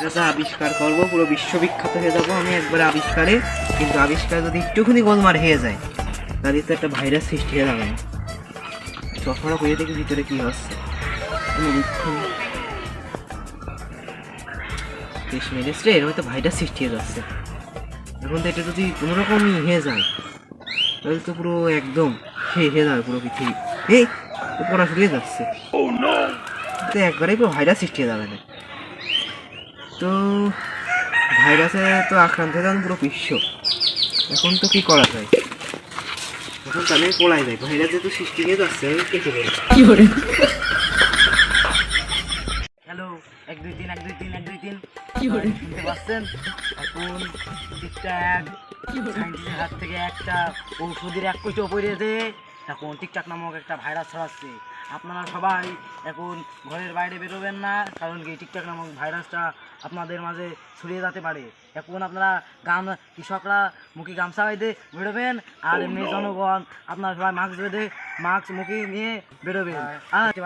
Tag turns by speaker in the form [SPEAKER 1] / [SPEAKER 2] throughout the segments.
[SPEAKER 1] এটা আবিষ্কার করবো, পুরো বিশ্ববিখ্যাত হয়ে যাবো আমি একবারে আবিষ্কারে। কিন্তু আবিষ্কার যদি একটুখানি গোলমার হয়ে যায় তাহলে তো একটা ভাইরাস সৃষ্টি হয়ে যাবে। চশমাটা করে দেখি ভিতরে কি হচ্ছে। 30 মিনিট রে, এর হয়তো ভাইরাস সৃষ্টি হয়ে যাচ্ছে। এখন তো এটা যদি কোনোরকমই হয়ে যায় তাহলে তো পুরো একদম হয়ে যাবে পুরো পৃথিবী। এই পড়া শুরু হয়ে যাচ্ছে, তো একবারেই পুরো ভাইরাস সৃষ্টি হয়ে যাবে না। তো ভাইরাসে তো আক্রান্ত হয়ে যান পুরো বিশ্ব। এখন তো কি করা যায়? এখন তাহলে পড়াই যায়, ভাইরাস যেহেতু সৃষ্টি হয়ে যাচ্ছে আমি কেটে দেবো। হ্যালো, 1 2 3 1 2 3 1 2 3 শুনতে পাচ্ছেন? এখন টিকটক সায়েন্টিস্টের হাত থেকে একটা ঔষধের এক কোটো পড়েছে। এখন টিকটক নামক একটা ভাইরাস ছড়াচ্ছে। আপনারা সবাই এখন ঘরের বাইরে বেরোবেন না, কারণ কি টিকটক নামক ভাইরাসটা আপনাদের মাঝে ছড়িয়ে যেতে পারে। এখন আপনারা কৃষকরা মুখে গামছা বেঁধে বেরোবেন, আর এমনি জনগণ আপনারা সবাই মাস্ক মুখে নিয়ে বেরোবেন। আর এই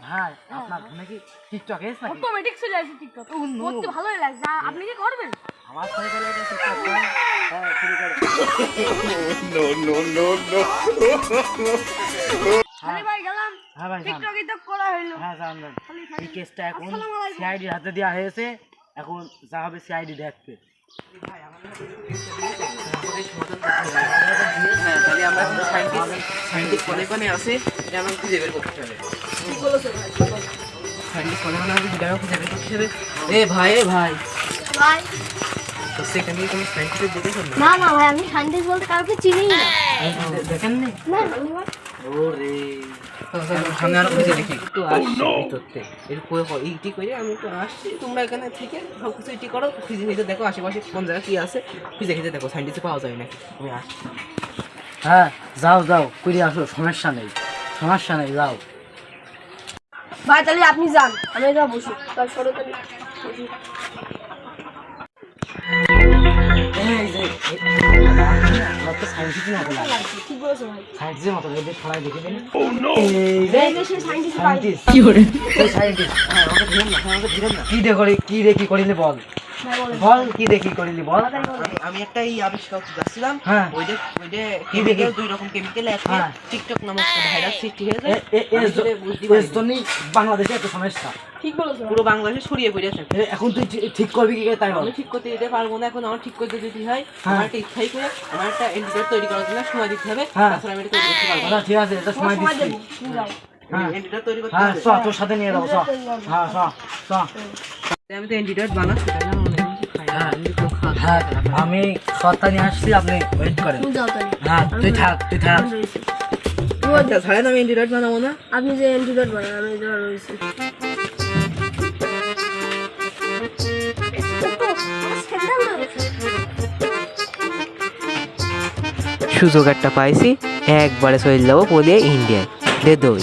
[SPEAKER 1] ভাই, আপনার ফোনে কি টিকটক এসে নাকি?
[SPEAKER 2] অটোমেটিক চলে আসে টিকটক। করতে ভালোই লাগছে। আপনি কি করবেন?
[SPEAKER 1] আমার ফোনে চলে আসে টিকটক। হ্যাঁ, শুরু করো।
[SPEAKER 2] আরে ভাই গেলাম।
[SPEAKER 1] হ্যাঁ ভাই,
[SPEAKER 2] টিকটকই তো করা হলো।
[SPEAKER 1] হ্যাঁ জান। এই কেসটা এখন সিআইডির হাতে দেওয়া হয়েছে। এখন যা হবে সিআইডি দেখবে। তাহলে আমরা সায়েন্টিস্ট কোনে আছে এটা আমরা খুঁজে বের করতে হবে। সায়েন্টিস্ট কোনে আছে সেটা খুঁজে বের করতে হবে। এ ভাই
[SPEAKER 2] ভাই
[SPEAKER 1] তো সেখানে তুমি সায়েন্টিস্ট দেখেছো না?
[SPEAKER 2] না না ভাই, আমি সায়েন্টিস্ট বলতে কাউকে চিনি না।
[SPEAKER 1] দেখেন নি?
[SPEAKER 2] না
[SPEAKER 1] ওরে সামনে আর খুঁজে দেখি একটু আসছি ভিতরতে এর ইটি করে আমি তো আসছি। তোমরা এখানে থেকে সব কিছু ইটি করো, খুঁজে খুঁজে দেখো আশেপাশে কোন জায়গায় কি আছে, খুঁজে খুঁজে দেখো সায়েন্টিস্ট পাওয়া যায় নাকি। আমি আসছি।
[SPEAKER 3] হ্যাঁ যাও যাও করে আসো, সমস্যা নেই যাও।
[SPEAKER 2] ভাই তাহলে আপনি যান, আমি যা বসি। তার সরো তাহলে বসি।
[SPEAKER 3] এই যে আমার তো সায়েন্টিস্টের মতো লাগে।
[SPEAKER 2] ঠিক বলেছো ভাই।
[SPEAKER 3] সায়েন্টিস্টের মতো এদের খেলায় দেখে দিন।
[SPEAKER 2] এই যে সেই সায়েন্টিস্ট ভাই।
[SPEAKER 3] সায়েন্টিস্ট কি করে? এই সায়েন্টিস্ট
[SPEAKER 1] আমাকে ধরেন না, আমাকে ধরেন না।
[SPEAKER 3] কি করিলে বল, বল কি দেখি করিলি বল।
[SPEAKER 1] আমি একটা এই আবিষ্কার করতে যাচ্ছিলাম।
[SPEAKER 3] হ্যাঁ।
[SPEAKER 1] ওইটা
[SPEAKER 3] কি দেখি?
[SPEAKER 1] দুই রকম কেমিক্যাল আছে।
[SPEAKER 3] হ্যাঁ।
[SPEAKER 1] টিকটক নামক ভাইরাস সৃষ্টি হয়ে যায়।
[SPEAKER 3] এর জন্যই বাংলাদেশে এত সমস্যা।
[SPEAKER 2] ঠিক বলেছো।
[SPEAKER 1] পুরো বাংলাদেশে ছড়িয়ে পড়েছে।
[SPEAKER 3] এখন তুই ঠিক করবি কি করে তাই বল।
[SPEAKER 1] আমি ঠিক করতে দিতে পারবো না, এখন আমার ঠিক করতে দিতে হয়।
[SPEAKER 3] হ্যাঁ।
[SPEAKER 1] আমার একটা স্থায়ী করে আমার একটা অ্যান্টিডোট তৈরি করার জন্য সময় দিতে হবে।
[SPEAKER 3] হ্যাঁ।
[SPEAKER 1] তাছাড়া আমি এটা তৈরি করতে পারবো না।
[SPEAKER 3] আচ্ছা ঠিক আছে, এটা সময়
[SPEAKER 2] সময়
[SPEAKER 3] দিচ্ছি।
[SPEAKER 2] দেব। তুমি যাও।
[SPEAKER 3] হ্যাঁ
[SPEAKER 1] অ্যান্টিডোট তৈরি করতে
[SPEAKER 3] হ্যাঁ,
[SPEAKER 1] হবে।
[SPEAKER 3] তোর সাথে নিয়ে যাবো। হ্যাঁ
[SPEAKER 1] আমি তো অ্যান্টিডোট বানাচ্ছি, তাই না?
[SPEAKER 3] হ্যাঁ আমি সত্তা নিয়ে আসছি, আপনি ওয়েট করেন।
[SPEAKER 2] তুমি যাও তাহলে।
[SPEAKER 3] হ্যাঁ তুই থাক
[SPEAKER 1] ছাড়েন, আমি অ্যান্টিডোট বানাবো না।
[SPEAKER 2] আপনি যে অ্যান্টিডোট বানান, আমি যা রয়েছি।
[SPEAKER 4] সুযোগ একটা পাইছি, একবারে চলে যাবো বলে ইন্ডিয়ায় দে দই।